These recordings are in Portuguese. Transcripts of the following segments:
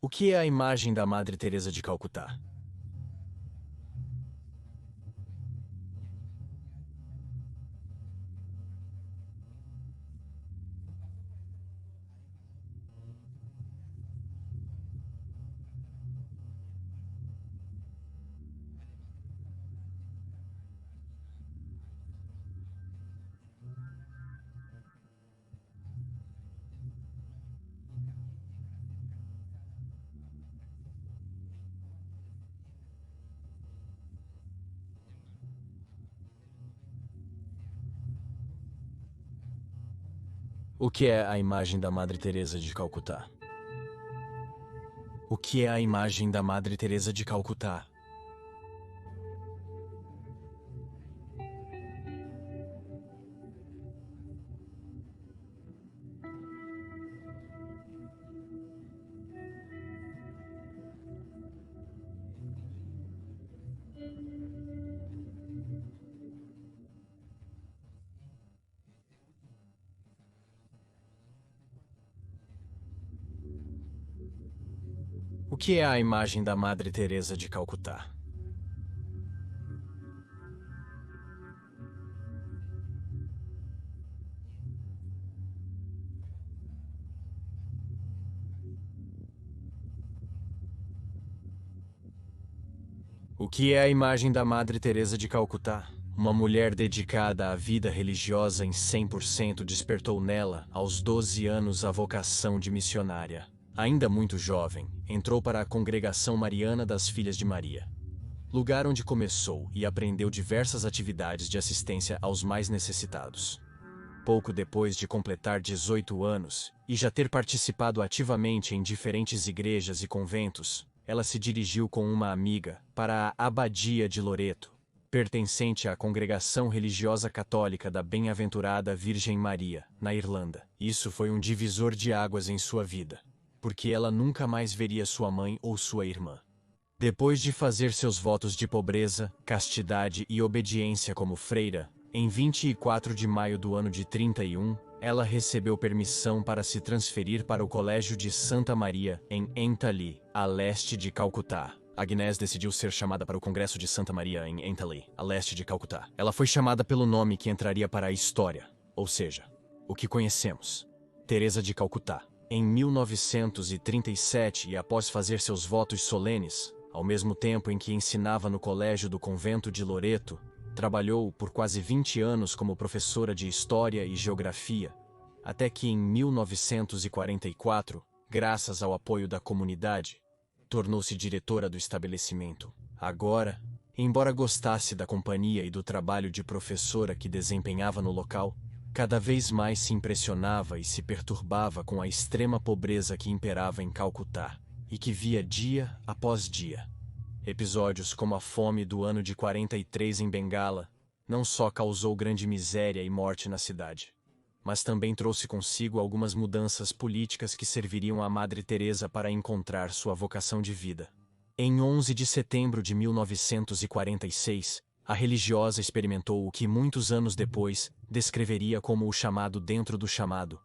O que é a imagem da Madre Teresa de Calcutá? O que é a imagem da Madre Teresa de Calcutá? O que é a imagem da Madre Teresa de Calcutá? O que é a imagem da Madre Teresa de Calcutá? O que é a imagem da Madre Teresa de Calcutá? Uma mulher dedicada à vida religiosa em 100% despertou nela, aos 12 anos, a vocação de missionária. Ainda muito jovem, entrou para a Congregação Mariana das Filhas de Maria, lugar onde começou e aprendeu diversas atividades de assistência aos mais necessitados. Pouco depois de completar 18 anos e já ter participado ativamente em diferentes igrejas e conventos, ela se dirigiu com uma amiga para a Abadia de Loreto, pertencente à Congregação Religiosa Católica da Bem-aventurada Virgem Maria, na Irlanda. Isso foi um divisor de águas em sua vida, porque ela nunca mais veria sua mãe ou sua irmã. Depois de fazer seus votos de pobreza, castidade e obediência como freira, em 24 de maio do ano de 31, ela recebeu permissão para se transferir para o Colégio de Santa Maria, em Entally, a leste de Calcutá. Agnes decidiu ser chamada para o Congresso de Santa Maria em Entally, a leste de Calcutá. Ela foi chamada pelo nome que entraria para a história, ou seja, o que conhecemos, Teresa de Calcutá. Em 1937, e após fazer seus votos solenes, ao mesmo tempo em que ensinava no colégio do convento de Loreto, trabalhou por quase 20 anos como professora de História e Geografia, até que em 1944, graças ao apoio da comunidade, tornou-se diretora do estabelecimento. Agora, embora gostasse da companhia e do trabalho de professora que desempenhava no local, cada vez mais se impressionava e se perturbava com a extrema pobreza que imperava em Calcutá, e que via dia após dia. Episódios como a fome do ano de 43 em Bengala não só causou grande miséria e morte na cidade, mas também trouxe consigo algumas mudanças políticas que serviriam à Madre Teresa para encontrar sua vocação de vida. Em 11 de setembro de 1946, a religiosa experimentou o que muitos anos depois descreveria como o chamado dentro do chamado,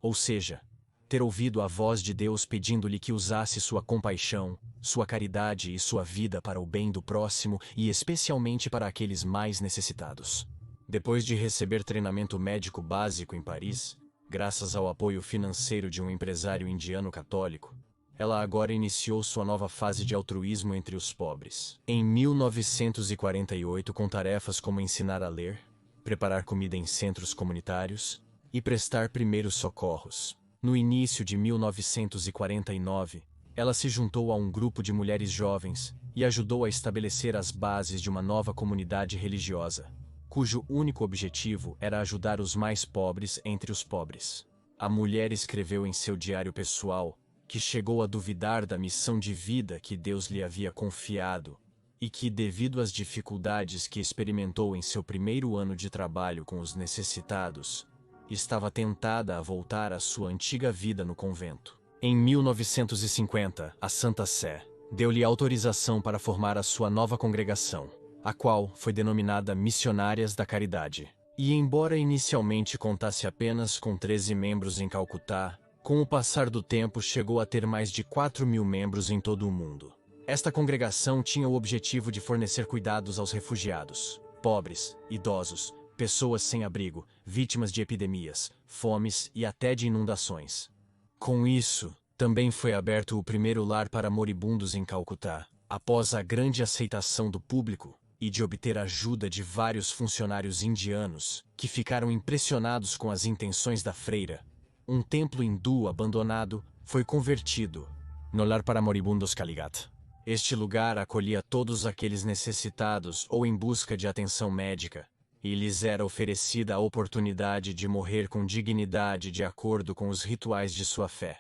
ou seja, ter ouvido a voz de Deus pedindo-lhe que usasse sua compaixão, sua caridade e sua vida para o bem do próximo e especialmente para aqueles mais necessitados. Depois de receber treinamento médico básico em Paris, graças ao apoio financeiro de um empresário indiano católico, ela agora iniciou sua nova fase de altruísmo entre os pobres. Em 1948, com tarefas como ensinar a ler, preparar comida em centros comunitários e prestar primeiros socorros. No início de 1949, ela se juntou a um grupo de mulheres jovens e ajudou a estabelecer as bases de uma nova comunidade religiosa, cujo único objetivo era ajudar os mais pobres entre os pobres. A mulher escreveu em seu diário pessoal que chegou a duvidar da missão de vida que Deus lhe havia confiado e que, devido às dificuldades que experimentou em seu primeiro ano de trabalho com os necessitados, estava tentada a voltar à sua antiga vida no convento. Em 1950, a Santa Sé deu-lhe autorização para formar a sua nova congregação, a qual foi denominada Missionárias da Caridade. E embora inicialmente contasse apenas com 13 membros em Calcutá, Com o passar do tempo, chegou a ter mais de 4.000 membros em todo o mundo. Esta congregação tinha o objetivo de fornecer cuidados aos refugiados, pobres, idosos, pessoas sem abrigo, vítimas de epidemias, fomes e até de inundações. Com isso, também foi aberto o primeiro lar para moribundos em Calcutá, após a grande aceitação do público e de obter ajuda de vários funcionários indianos, que ficaram impressionados com as intenções da freira. Um templo hindu abandonado foi convertido no Lar para Moribundos Kalighat. Este lugar acolhia todos aqueles necessitados ou em busca de atenção médica, e lhes era oferecida a oportunidade de morrer com dignidade de acordo com os rituais de sua fé.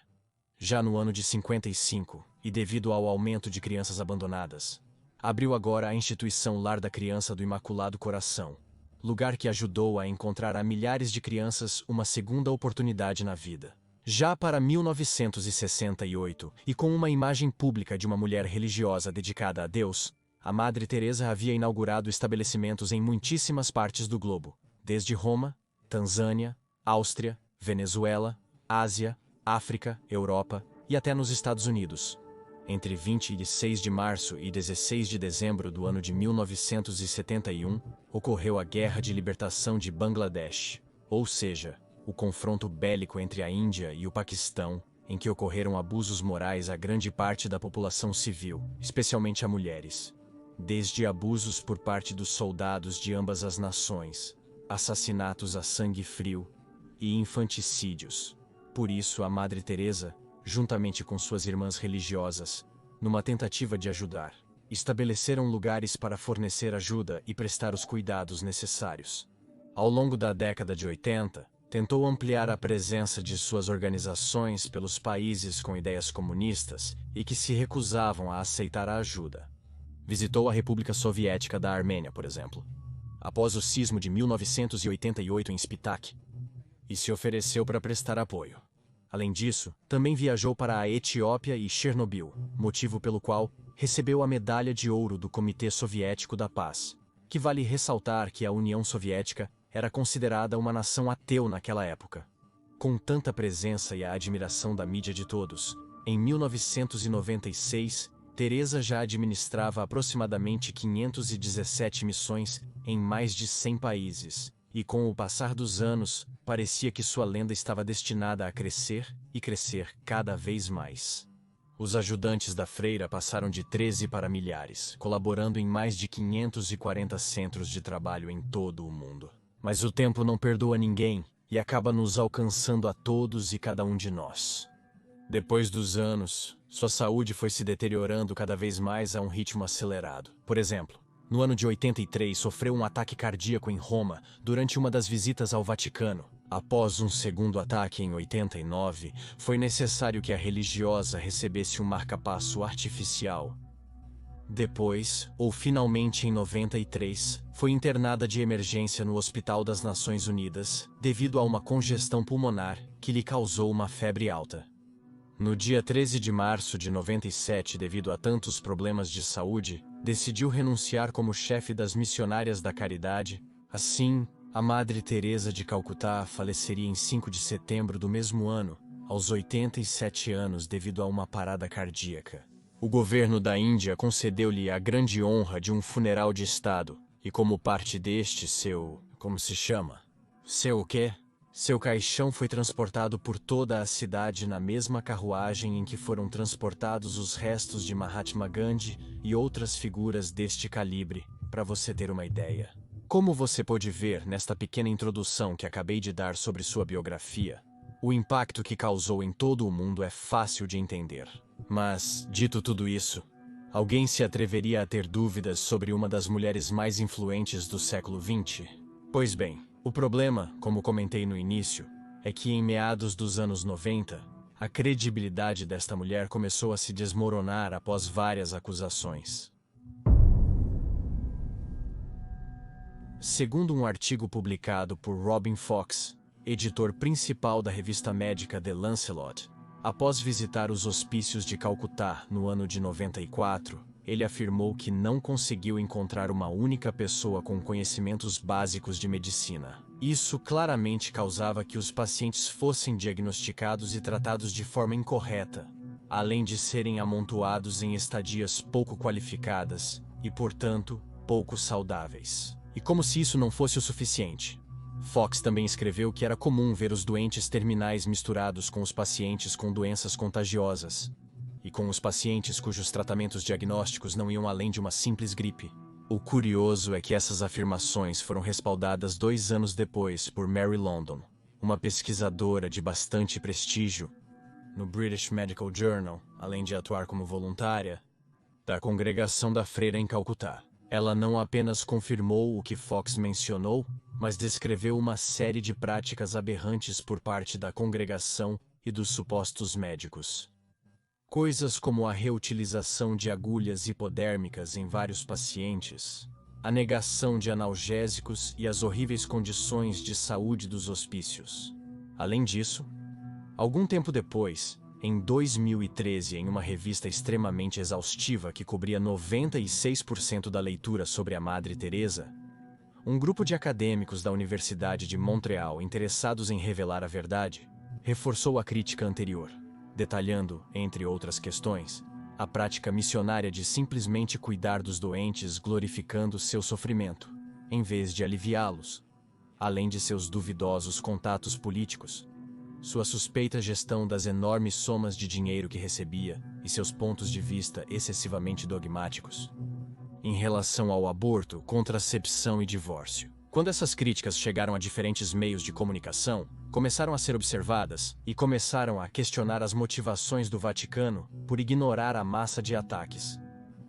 Já no ano de 55, e devido ao aumento de crianças abandonadas, abriu agora a instituição Lar da Criança do Imaculado Coração, lugar que ajudou a encontrar a milhares de crianças uma segunda oportunidade na vida. Já para 1968, e com uma imagem pública de uma mulher religiosa dedicada a Deus, a Madre Teresa havia inaugurado estabelecimentos em muitíssimas partes do globo, desde Roma, Tanzânia, Áustria, Venezuela, Ásia, África, Europa e até nos Estados Unidos. Entre 26 de março e 16 de dezembro do ano de 1971, ocorreu a Guerra de Libertação de Bangladesh, ou seja, o confronto bélico entre a Índia e o Paquistão, em que ocorreram abusos morais a grande parte da população civil, especialmente a mulheres. Desde abusos por parte dos soldados de ambas as nações, assassinatos a sangue frio e infanticídios. Por isso, a Madre Teresa, juntamente com suas irmãs religiosas, numa tentativa de ajudar, estabeleceram lugares para fornecer ajuda e prestar os cuidados necessários. Ao longo da década de 80, tentou ampliar a presença de suas organizações pelos países com ideias comunistas e que se recusavam a aceitar a ajuda. Visitou a República Soviética da Armênia, por exemplo, após o sismo de 1988 em Spitak, e se ofereceu para prestar apoio. Além disso, também viajou para a Etiópia e Chernobyl, motivo pelo qual recebeu a Medalha de Ouro do Comitê Soviético da Paz, que vale ressaltar que a União Soviética era considerada uma nação ateu naquela época. Com tanta presença e a admiração da mídia de todos, em 1996, Teresa já administrava aproximadamente 517 missões em mais de 100 países, e com o passar dos anos, parecia que sua lenda estava destinada a crescer e crescer cada vez mais. Os ajudantes da freira passaram de 13 para milhares, colaborando em mais de 540 centros de trabalho em todo o mundo. Mas o tempo não perdoa ninguém e acaba nos alcançando a todos e cada um de nós. Depois dos anos, sua saúde foi se deteriorando cada vez mais a um ritmo acelerado. Por exemplo, no ano de 83, sofreu um ataque cardíaco em Roma durante uma das visitas ao Vaticano. Após um segundo ataque em 89, foi necessário que a religiosa recebesse um marca-passo artificial. Depois, ou finalmente em 93, foi internada de emergência no Hospital das Nações Unidas, devido a uma congestão pulmonar que lhe causou uma febre alta. No dia 13 de março de 97, devido a tantos problemas de saúde, decidiu renunciar como chefe das Missionárias da Caridade. Assim, a Madre Teresa de Calcutá faleceria em 5 de setembro do mesmo ano, aos 87 anos devido a uma parada cardíaca. O governo da Índia concedeu-lhe a grande honra de um funeral de Estado, e como parte deste, como se chama? O quê? Seu caixão foi transportado por toda a cidade na mesma carruagem em que foram transportados os restos de Mahatma Gandhi e outras figuras deste calibre, para você ter uma ideia. Como você pôde ver nesta pequena introdução que acabei de dar sobre sua biografia, o impacto que causou em todo o mundo é fácil de entender. Mas, dito tudo isso, alguém se atreveria a ter dúvidas sobre uma das mulheres mais influentes do século XX? Pois bem, o problema, como comentei no início, é que em meados dos anos 90, a credibilidade desta mulher começou a se desmoronar após várias acusações. Segundo um artigo publicado por Robin Fox, editor principal da revista médica The Lancelot, após visitar os hospícios de Calcutá no ano de 94, ele afirmou que não conseguiu encontrar uma única pessoa com conhecimentos básicos de medicina. Isso claramente causava que os pacientes fossem diagnosticados e tratados de forma incorreta, além de serem amontoados em estadias pouco qualificadas e, portanto, pouco saudáveis. E como se isso não fosse o suficiente, Fox também escreveu que era comum ver os doentes terminais misturados com os pacientes com doenças contagiosas, e com os pacientes cujos tratamentos diagnósticos não iam além de uma simples gripe. O curioso é que essas afirmações foram respaldadas 2 anos depois por Mary London, uma pesquisadora de bastante prestígio, no British Medical Journal, além de atuar como voluntária da Congregação da Freira em Calcutá. Ela não apenas confirmou o que Fox mencionou, mas descreveu uma série de práticas aberrantes por parte da congregação e dos supostos médicos. Coisas como a reutilização de agulhas hipodérmicas em vários pacientes, a negação de analgésicos e as horríveis condições de saúde dos hospícios. Além disso, algum tempo depois, em 2013, em uma revista extremamente exaustiva que cobria 96% da leitura sobre a Madre Teresa, um grupo de acadêmicos da Universidade de Montreal interessados em revelar a verdade, reforçou a crítica anterior, detalhando, entre outras questões, a prática missionária de simplesmente cuidar dos doentes glorificando seu sofrimento, em vez de aliviá-los, além de seus duvidosos contatos políticos, sua suspeita gestão das enormes somas de dinheiro que recebia e seus pontos de vista excessivamente dogmáticos em relação ao aborto, contracepção e divórcio. Quando essas críticas chegaram a diferentes meios de comunicação, começaram a ser observadas e começaram a questionar as motivações do Vaticano por ignorar a massa de ataques.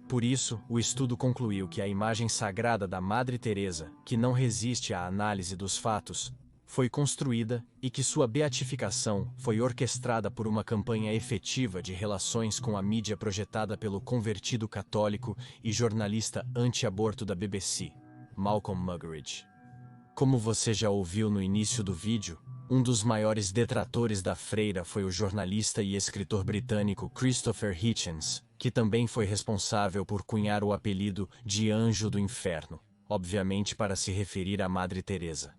Por isso, o estudo concluiu que a imagem sagrada da Madre Teresa, que não resiste à análise dos fatos, foi construída e que sua beatificação foi orquestrada por uma campanha efetiva de relações com a mídia projetada pelo convertido católico e jornalista anti-aborto da BBC, Malcolm Muggeridge. Como você já ouviu no início do vídeo, um dos maiores detratores da freira foi o jornalista e escritor britânico Christopher Hitchens, que também foi responsável por cunhar o apelido de Anjo do Inferno, obviamente para se referir à Madre Teresa.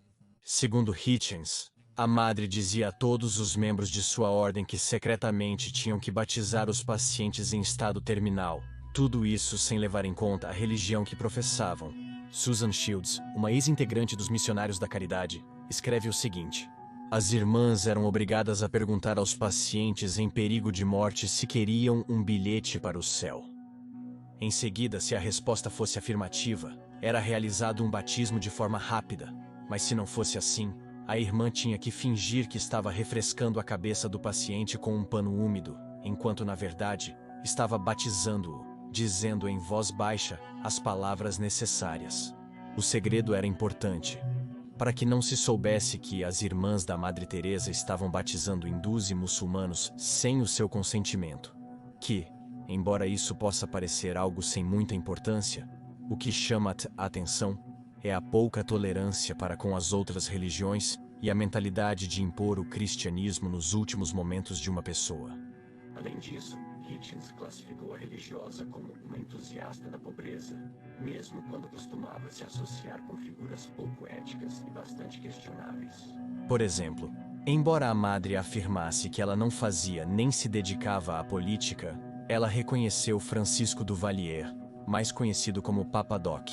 Segundo Hitchens, a madre dizia a todos os membros de sua ordem que secretamente tinham que batizar os pacientes em estado terminal, tudo isso sem levar em conta a religião que professavam. Susan Shields, uma ex-integrante dos Missionários da Caridade, escreve o seguinte: as irmãs eram obrigadas a perguntar aos pacientes em perigo de morte se queriam um bilhete para o céu. Em seguida, se a resposta fosse afirmativa, era realizado um batismo de forma rápida. Mas se não fosse assim, a irmã tinha que fingir que estava refrescando a cabeça do paciente com um pano úmido, enquanto na verdade, estava batizando-o, dizendo em voz baixa as palavras necessárias. O segredo era importante, para que não se soubesse que as irmãs da Madre Teresa estavam batizando hindus e muçulmanos sem o seu consentimento. Que, embora isso possa parecer algo sem muita importância, o que chama a atenção é a pouca tolerância para com as outras religiões e a mentalidade de impor o cristianismo nos últimos momentos de uma pessoa. Além disso, Hitchens classificou a religiosa como uma entusiasta da pobreza, mesmo quando costumava se associar com figuras pouco éticas e bastante questionáveis. Por exemplo, embora a madre afirmasse que ela não fazia nem se dedicava à política, ela reconheceu Francisco Duvalier, mais conhecido como Papa Doc,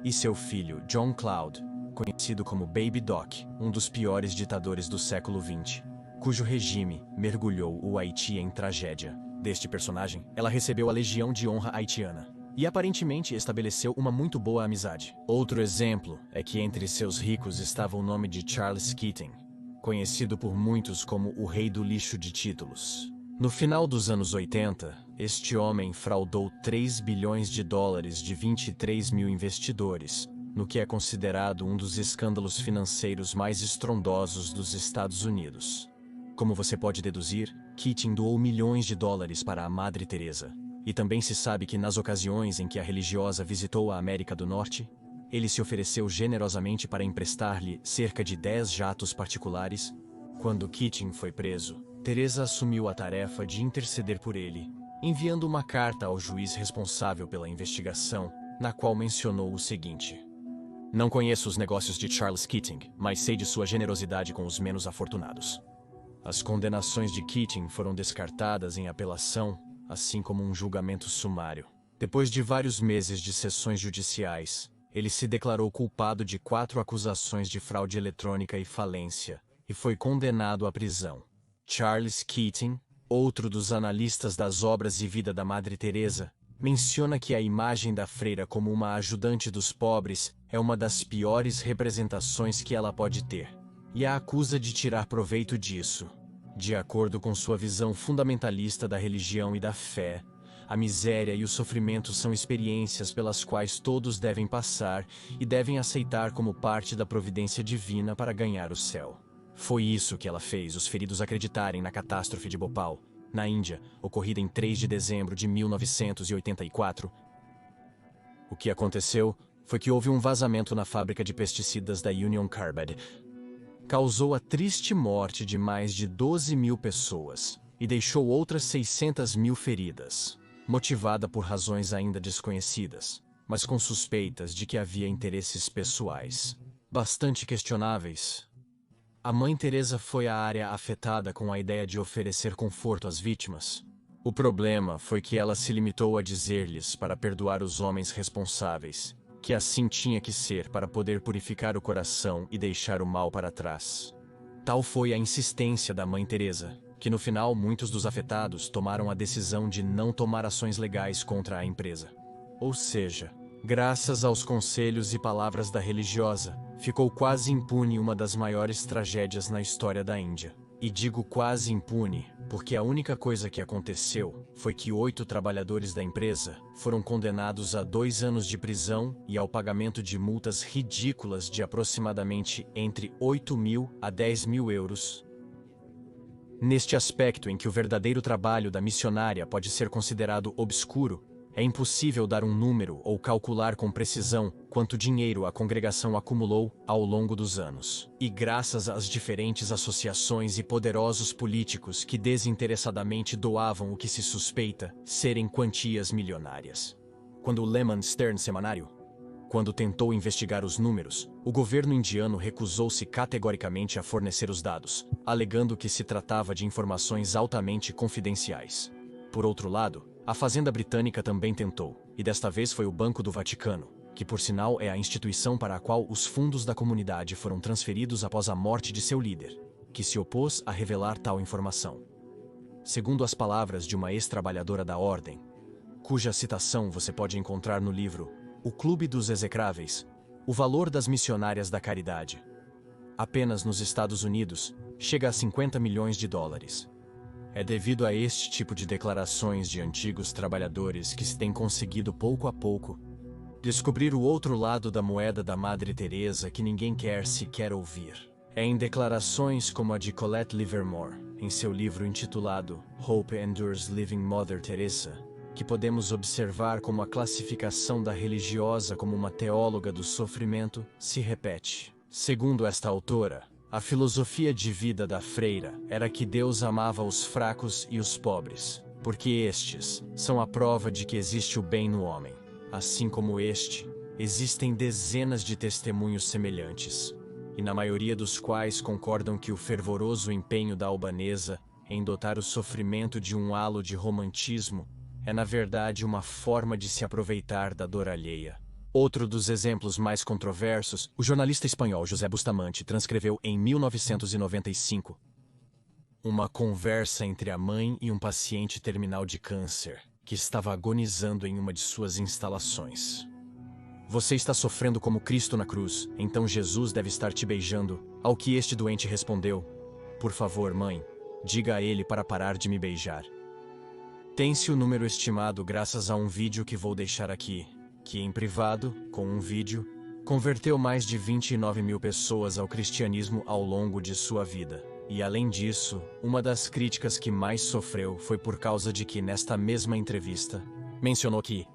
e seu filho, John Cloud, conhecido como Baby Doc, um dos piores ditadores do século XX, cujo regime mergulhou o Haiti em tragédia. Deste personagem, ela recebeu a Legião de Honra haitiana e aparentemente estabeleceu uma muito boa amizade. Outro exemplo é que entre seus ricos estava o nome de Charles Keating, conhecido por muitos como o rei do lixo de títulos. No final dos anos 80, este homem fraudou 3 bilhões de dólares de 23 mil investidores, no que é considerado um dos escândalos financeiros mais estrondosos dos Estados Unidos. Como você pode deduzir, Keating doou milhões de dólares para a Madre Teresa, e também se sabe que nas ocasiões em que a religiosa visitou a América do Norte, ele se ofereceu generosamente para emprestar-lhe cerca de 10 jatos particulares. Quando Keating foi preso, Teresa assumiu a tarefa de interceder por ele, enviando uma carta ao juiz responsável pela investigação, na qual mencionou o seguinte: "Não conheço os negócios de Charles Keating, mas sei de sua generosidade com os menos afortunados." As condenações de Keating foram descartadas em apelação, assim como um julgamento sumário. Depois de vários meses de sessões judiciais, ele se declarou culpado de 4 acusações de fraude eletrônica e falência, e foi condenado à prisão. Charles Keating, outro dos analistas das obras e vida da Madre Teresa, menciona que a imagem da freira como uma ajudante dos pobres é uma das piores representações que ela pode ter, e a acusa de tirar proveito disso. De acordo com sua visão fundamentalista da religião e da fé, a miséria e o sofrimento são experiências pelas quais todos devem passar e devem aceitar como parte da providência divina para ganhar o céu. Foi isso que ela fez os feridos acreditarem na catástrofe de Bhopal, na Índia, ocorrida em 3 de dezembro de 1984. O que aconteceu foi que houve um vazamento na fábrica de pesticidas da Union Carbide. Causou a triste morte de mais de 12 mil pessoas e deixou outras 600 mil feridas, motivada por razões ainda desconhecidas, mas com suspeitas de que havia interesses pessoais bastante questionáveis. A Mãe Teresa foi a área afetada com a ideia de oferecer conforto às vítimas. O problema foi que ela se limitou a dizer-lhes para perdoar os homens responsáveis, que assim tinha que ser para poder purificar o coração e deixar o mal para trás. Tal foi a insistência da Mãe Teresa, que no final muitos dos afetados tomaram a decisão de não tomar ações legais contra a empresa. Ou seja, graças aos conselhos e palavras da religiosa, ficou quase impune uma das maiores tragédias na história da Índia. E digo quase impune, porque a única coisa que aconteceu foi que 8 trabalhadores da empresa foram condenados a 2 anos de prisão e ao pagamento de multas ridículas de aproximadamente entre 8.000 a 10.000 euros. Neste aspecto em que o verdadeiro trabalho da missionária pode ser considerado obscuro, é impossível dar um número ou calcular com precisão quanto dinheiro a congregação acumulou ao longo dos anos. E graças às diferentes associações e poderosos políticos que desinteressadamente doavam o que se suspeita serem quantias milionárias. Quando o Lehman Stern Semanário, quando tentou investigar os números, o governo indiano recusou-se categoricamente a fornecer os dados, alegando que se tratava de informações altamente confidenciais. Por outro lado, a Fazenda Britânica também tentou, e desta vez foi o Banco do Vaticano, que por sinal é a instituição para a qual os fundos da comunidade foram transferidos após a morte de seu líder, que se opôs a revelar tal informação. Segundo as palavras de uma ex-trabalhadora da Ordem, cuja citação você pode encontrar no livro O Clube dos Execráveis, o valor das missionárias da caridade, apenas nos Estados Unidos, chega a 50 milhões de dólares. É devido a este tipo de declarações de antigos trabalhadores que se tem conseguido pouco a pouco descobrir o outro lado da moeda da Madre Teresa que ninguém quer sequer ouvir. É em declarações como a de Colette Livermore, em seu livro intitulado Hope Endures Living Mother Teresa, que podemos observar como a classificação da religiosa como uma teóloga do sofrimento se repete. Segundo esta autora, a filosofia de vida da freira era que Deus amava os fracos e os pobres, porque estes são a prova de que existe o bem no homem. Assim como este, existem dezenas de testemunhos semelhantes, e na maioria dos quais concordam que o fervoroso empenho da albanesa em dotar o sofrimento de um halo de romantismo é na verdade uma forma de se aproveitar da dor alheia. Outro dos exemplos mais controversos, o jornalista espanhol José Bustamante transcreveu em 1995 uma conversa entre a mãe e um paciente terminal de câncer que estava agonizando em uma de suas instalações. "Você está sofrendo como Cristo na cruz, então Jesus deve estar te beijando." Ao que este doente respondeu: "Por favor, mãe, diga a ele para parar de me beijar." Tem-se o número estimado graças a um vídeo que vou deixar aqui, que em privado, com um vídeo, converteu mais de 29 mil pessoas ao cristianismo ao longo de sua vida. E além disso, uma das críticas que mais sofreu foi por causa de que nesta mesma entrevista, mencionou que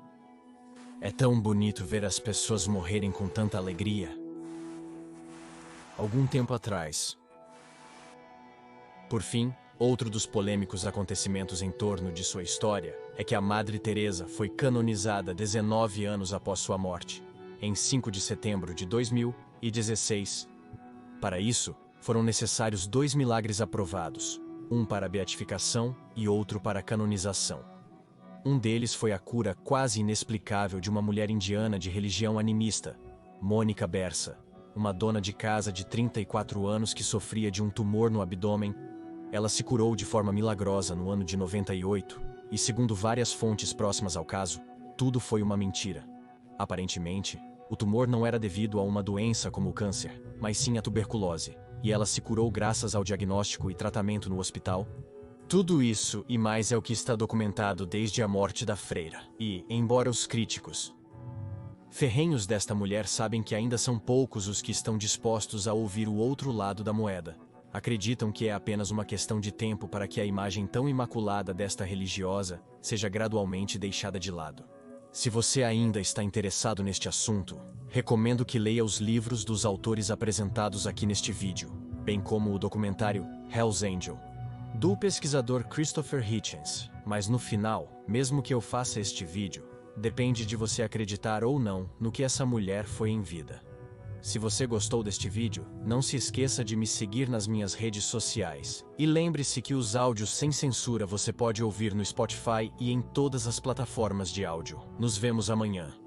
é tão bonito ver as pessoas morrerem com tanta alegria. Algum tempo atrás. Por fim, Outro dos polêmicos acontecimentos em torno de sua história é que a Madre Teresa foi canonizada 19 anos após sua morte, em 5 de setembro de 2016. Para isso, foram necessários 2 milagres aprovados, um para a beatificação e outro para a canonização. Um deles foi a cura quase inexplicável de uma mulher indiana de religião animista, Mônica Bersa, uma dona de casa de 34 anos que sofria de um tumor no abdômen. Ela se curou de forma milagrosa no ano de 98, e segundo várias fontes próximas ao caso, tudo foi uma mentira. Aparentemente, o tumor não era devido a uma doença como o câncer, mas sim a tuberculose, e ela se curou graças ao diagnóstico e tratamento no hospital. Tudo isso e mais é o que está documentado desde a morte da freira, e, embora os críticos ferrenhos desta mulher sabem que ainda são poucos os que estão dispostos a ouvir o outro lado da moeda, acreditam que é apenas uma questão de tempo para que a imagem tão imaculada desta religiosa seja gradualmente deixada de lado. Se você ainda está interessado neste assunto, recomendo que leia os livros dos autores apresentados aqui neste vídeo, bem como o documentário Hell's Angel, do pesquisador Christopher Hitchens. Mas no final, mesmo que eu faça este vídeo, depende de você acreditar ou não no que essa mulher foi em vida. Se você gostou deste vídeo, não se esqueça de me seguir nas minhas redes sociais. E lembre-se que os áudios sem censura você pode ouvir no Spotify e em todas as plataformas de áudio. Nos vemos amanhã.